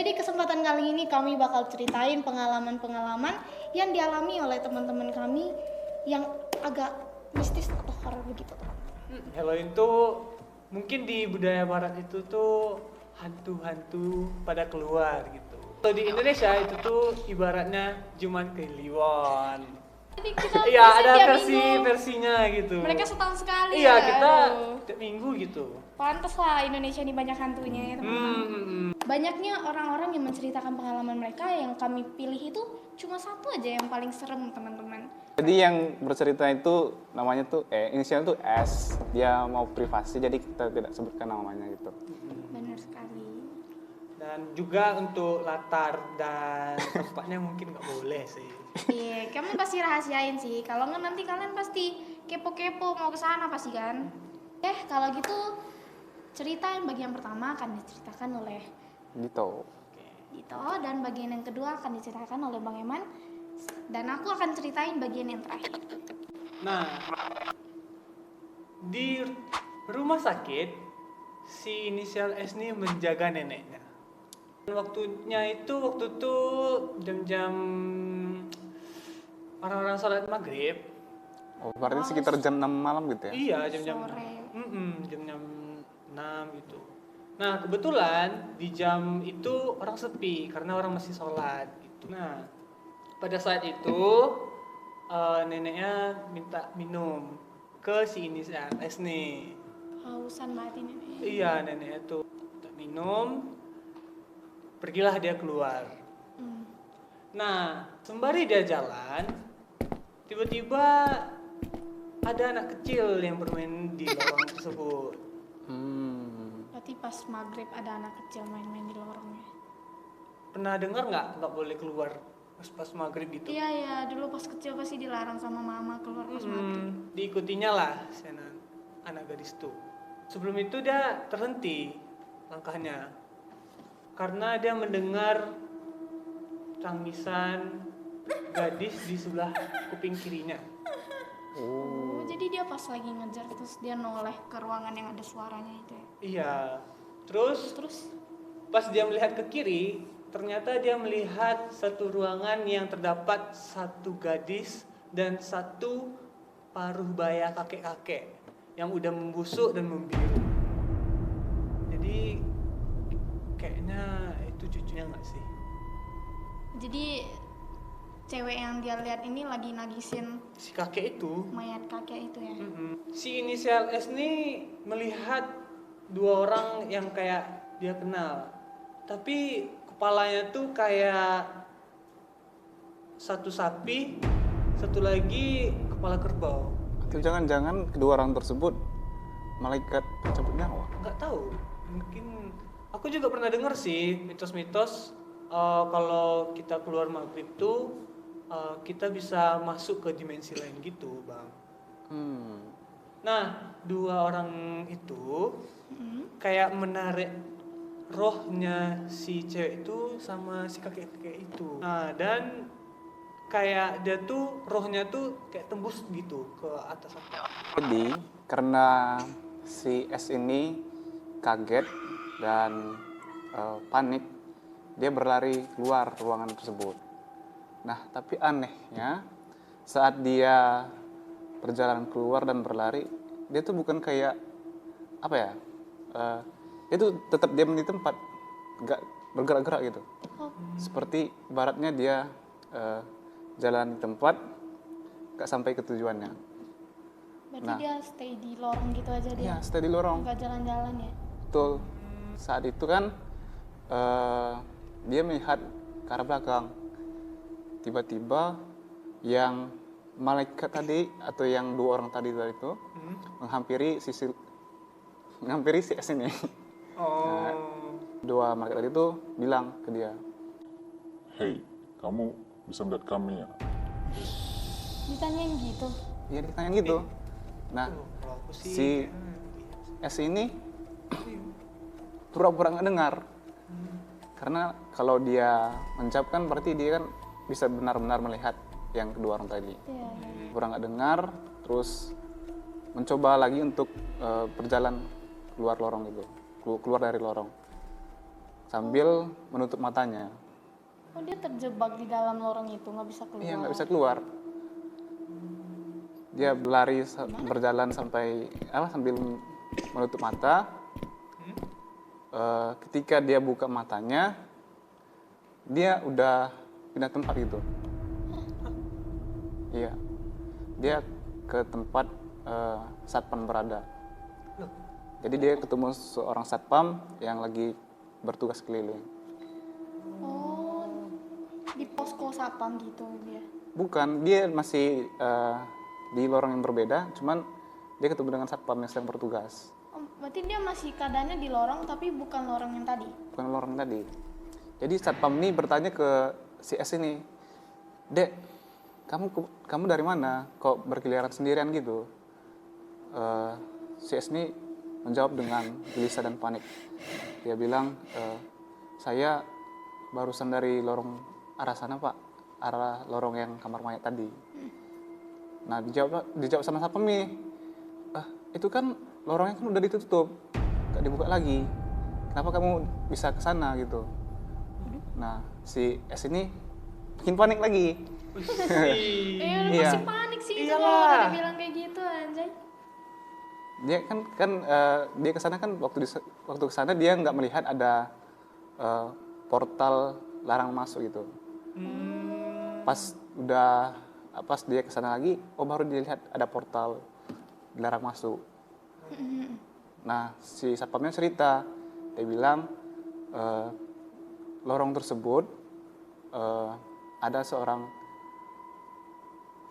jadi kesempatan kali ini kami bakal ceritain pengalaman-pengalaman yang dialami oleh teman-teman kami yang agak mistis atau horor begitu. Halloween tuh mungkin di budaya barat itu tuh hantu-hantu pada keluar gitu. Kalau di Indonesia itu tuh ibaratnya Jumat Kliwon. Jadi kita Iya, biasanya ada tiap minggu. versinya gitu. Mereka setahun sekali Iya, ya. kita Aduh. tiap minggu gitu. Pantes lah Indonesia ini banyak hantunya ya teman-teman. Hmm. Banyaknya orang-orang yang menceritakan pengalaman mereka, yang kami pilih itu cuma satu aja yang paling serem teman-teman. Jadi yang bercerita itu namanya tuh inisialnya tuh S. Dia mau privasi jadi kita tidak sebutkan namanya gitu. Benar sekali. Dan juga untuk latar dan tempatnya mungkin nggak boleh sih. Iya, kami pasti rahasiain sih. Kalau nggak nanti kalian pasti kepo-kepo mau ke sana pasti kan. Kalau gitu cerita yang bagian pertama akan diceritakan oleh Gitu. Dito dan bagian yang kedua akan diceritakan oleh Bang Eman dan aku akan ceritain bagian yang terakhir. Nah, di rumah sakit si inisial S ini menjaga neneknya. Waktu itu jam-jam orang-orang sholat maghrib. Oh, berarti sekitar jam 6 malam gitu ya? Iya, jam-jam Sore. jam-jam 6 gitu. Nah, kebetulan di jam itu orang sepi karena orang masih sholat gitu. Nah, pada saat itu neneknya minta minum ke si inisial S nih. Hausan banget ini. Iya, neneknya tuh minta minum. Pergilah dia keluar. Nah, sembari dia jalan, tiba-tiba ada anak kecil yang bermain di lorong tersebut. Berarti pas maghrib ada anak kecil main-main di lorongnya. Pernah dengar nggak boleh keluar pas maghrib gitu? Iya, dulu pas kecil pasti dilarang sama mama keluar pas maghrib. Diikutinya lah si anak gadis itu. Sebelum itu dia terhenti langkahnya karena dia mendengar tangisan gadis di sebelah kuping kirinya. Oh, jadi dia pas lagi ngejar terus dia noleh ke ruangan yang ada suaranya itu ya. Iya. Terus pas dia melihat ke kiri, ternyata dia melihat satu ruangan yang terdapat satu gadis dan satu paruh baya kakek-kakek yang udah membusuk dan membiru. Jadi kayaknya itu cucunya nggak sih? Jadi cewek yang dia lihat ini lagi nagisin Si kakek itu. mayat kakek itu ya. Si inisial S ini melihat dua orang yang kayak dia kenal, tapi kepalanya tuh kayak satu sapi, satu lagi kepala kerbau. Atau jangan-jangan kedua orang tersebut malaikat pencabut nyawa? Nggak tahu, mungkin aku juga pernah dengar sih mitos-mitos kalau kita keluar maghrib tuh kita bisa masuk ke dimensi lain gitu, Bang. Nah, dua orang itu kayak menarik rohnya si cewek itu sama si kakek-kakek itu. Nah, dan kayak dia tuh rohnya tuh kayak tembus gitu ke atas. Jadi karena si S ini kaget dan panik, dia berlari keluar ruangan tersebut. Nah, tapi anehnya saat dia berjalan keluar dan berlari, dia tuh bukan kayak apa ya? Dia tuh tetap diam di tempat, nggak bergerak-gerak gitu. Seperti ibaratnya dia jalan di tempat, nggak sampai ke tujuannya. Berarti dia stay di lorong gitu aja dia. Iya, stay di lorong. Nggak jalan-jalan ya. Betul. Saat itu kan dia melihat ke arah belakang. Tiba-tiba yang malaikat tadi atau yang dua orang tadi itu menghampiri si S ini. Nah, dua malaikat tadi itu bilang ke dia, Hei, kamu bisa melihat kami ya? Ditanyain gitu. iya ditanya gitu. Nah, Kalau aku sih si S ini pura-pura nggak dengar. Karena kalau dia mengucapkan berarti dia kan bisa benar-benar melihat yang kedua orang tadi. Iya. Pura nggak dengar, terus mencoba lagi untuk berjalan keluar lorong itu, keluar dari lorong. sambil menutup matanya. Oh, dia terjebak di dalam lorong itu, nggak bisa keluar. Iya, nggak bisa keluar. Dia berlari berjalan sampai sambil menutup mata. Ketika dia buka matanya, dia udah pindah tempat gitu. Iya, dia ke tempat satpam berada. Jadi dia ketemu seorang satpam yang lagi bertugas keliling. Oh, di posko satpam gitu dia. Bukan, dia masih di lorong yang berbeda, cuman dia ketemu dengan satpam yang sedang bertugas. Oh, berarti dia masih keadaannya di lorong tapi bukan lorong yang tadi. Bukan lorong tadi. Jadi satpam ini bertanya ke si S ini, "Dek, kamu dari mana? Kok berkeliaran sendirian gitu?" Si S ini menjawab dengan gelisah dan panik. Dia bilang, "Saya barusan dari lorong arah sana, Pak. Arah lorong yang kamar mayat tadi." Nah, dijawab sama satpam nih, "Itu kan lorongnya kan udah ditutup, gak dibuka lagi. Kenapa kamu bisa ke sana gitu?" Nah, si S ini bikin panik lagi. Masih Iya. panik sih itu Iyalah. kalau udah dibilang kayak gitu anjay. Dia dia ke sana kan waktu ke sana dia nggak melihat ada portal larang masuk gitu. Pas dia ke sana lagi, baru dilihat ada portal dilarang masuk. Nah, si satpamnya cerita, dia bilang lorong tersebut ada seorang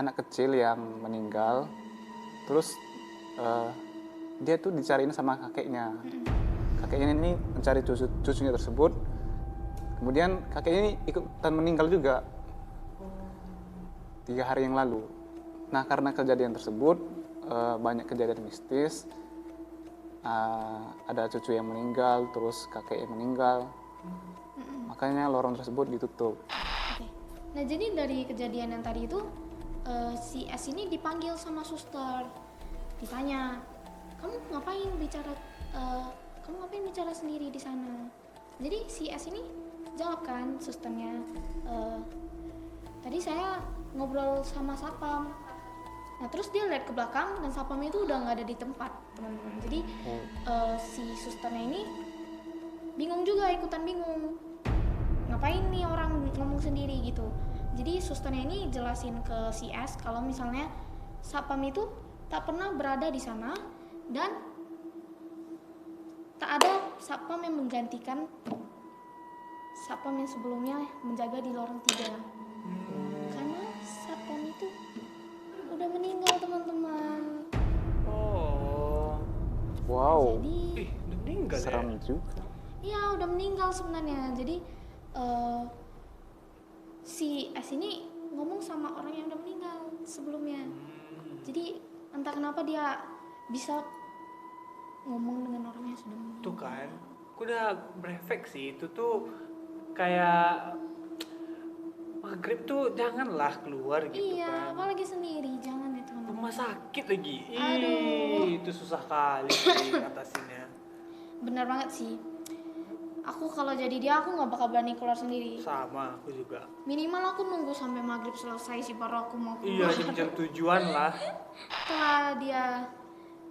anak kecil yang meninggal, terus dia tuh dicariin sama kakeknya. Kakeknya ini mencari cucunya tersebut, kemudian kakeknya ini ikutan meninggal juga 3 hari yang lalu. Nah, karena kejadian tersebut banyak kejadian mistis, ada cucu yang meninggal, terus kakek yang meninggal, makanya lorong tersebut ditutup. Oke. Nah, jadi dari kejadian yang tadi itu si S ini dipanggil sama suster. Ditanya, "Kamu ngapain bicara sendiri di sana?" Jadi si S ini jawab kan susternya, "Tadi saya ngobrol sama satpam." Nah, terus dia lihat ke belakang dan satpam itu udah nggak ada di tempat, teman-teman. Jadi si susternya ini bingung juga, ikutan bingung. Ngapain nih orang ngomong sendiri gitu. Jadi susternya ini jelasin ke si S kalau misalnya satpam itu tak pernah berada di sana dan tak ada satpam yang menggantikan satpam yang sebelumnya menjaga di lorong 3. Karena satpam itu udah meninggal, teman-teman. Oh. Wow, Jadi Udah meninggal seram ya? juga. iya, udah meninggal sebenarnya. Jadi si S ini ngomong sama orang yang udah meninggal sebelumnya. Jadi entah kenapa dia bisa ngomong dengan orang yang sudah meninggal. Tuh kan, aku udah berefek sih. Itu tuh kayak maghrib tuh janganlah keluar gitu Iya, kan. apalagi sendiri, jangan ya teman-teman. Rumah sakit lagi. Aduh. Itu susah kali sih ngatasinnya. Benar banget sih. Aku kalau jadi dia, aku nggak bakal berani keluar sendiri. Sama, aku juga. Minimal aku nunggu sampai maghrib selesai sih baru aku mau Iya, keluar. jam tujuan lah. Setelah dia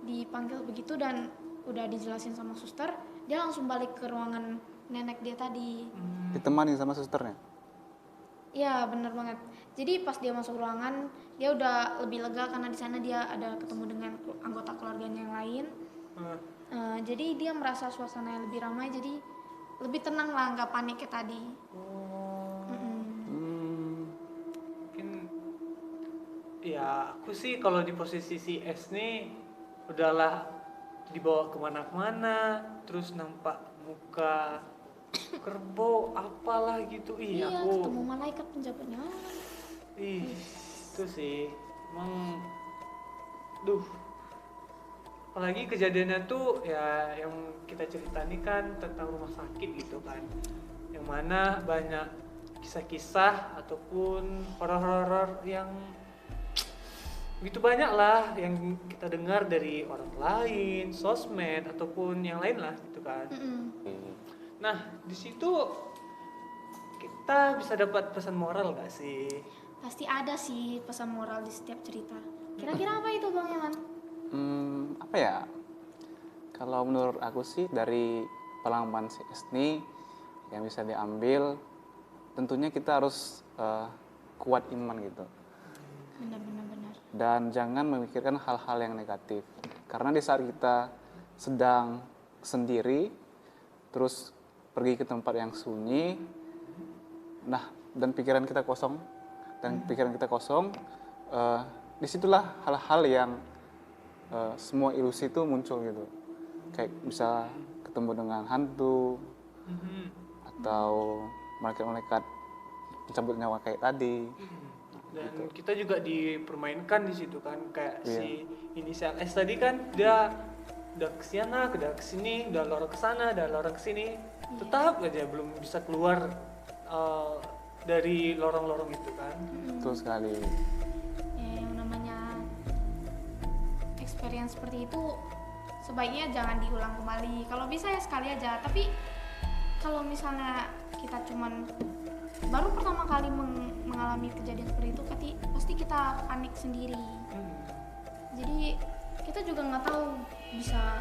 dipanggil begitu dan udah dijelasin sama suster, dia langsung balik ke ruangan nenek dia tadi. Ditemani sama susternya. Iya, bener banget. Jadi pas dia masuk ruangan, dia udah lebih lega karena di sana dia ada ketemu dengan anggota keluarganya yang lain. Jadi dia merasa suasana lebih ramai, jadi lebih tenang lah, nggak panik kayak tadi. Mungkin ya aku sih kalau di posisi si S nih udahlah dibawa kemana-mana, terus nampak muka kerbau apalah gitu. Iya, Aku ketemu malaikat penjaga nyawa. itu sih emang apalagi kejadiannya tuh ya yang kita cerita nih kan tentang rumah sakit gitu kan, yang mana banyak kisah-kisah ataupun horor-horor yang begitu banyak lah yang kita dengar dari orang lain, sosmed ataupun yang lain lah gitu kan. Nah, di situ kita bisa dapat pesan moral gak sih? Pasti ada sih pesan moral di setiap cerita. Kira-kira apa itu Bang Yaman? Apa ya? Kalau menurut aku sih dari pengalaman si S ini yang bisa diambil, tentunya kita harus kuat iman gitu. Benar-benar benar. Dan jangan memikirkan hal-hal yang negatif. Karena di saat kita sedang sendiri, terus pergi ke tempat yang sunyi, nah dan pikiran kita kosong, disitulah hal-hal yang semua ilusi itu muncul gitu. Kayak bisa ketemu dengan hantu, atau malaikat-malaikat mencabut nyawa kayak tadi. Dan kita juga dipermainkan di situ kan, kayak si inisial S tadi kan dia udah kesana, udah kesini, udah lorong kesana, udah lorong kesini, tetap aja belum bisa keluar dari lorong-lorong itu kan. Betul sekali. Ya, yang namanya experience seperti itu sebaiknya jangan diulang kembali. Kalau bisa ya sekali aja. Tapi kalau misalnya kita cuman baru pertama kali mengalami kejadian seperti itu, pasti kita panik sendiri. Jadi kita juga nggak tahu bisa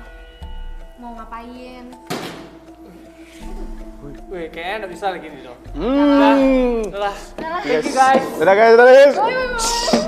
mau ngapain. Wih, kayaknya nggak bisa lagi nih dong. Hmm. Udah lah. Udah lah. Thank you guys. Dadah guys. Bye, bye, bye.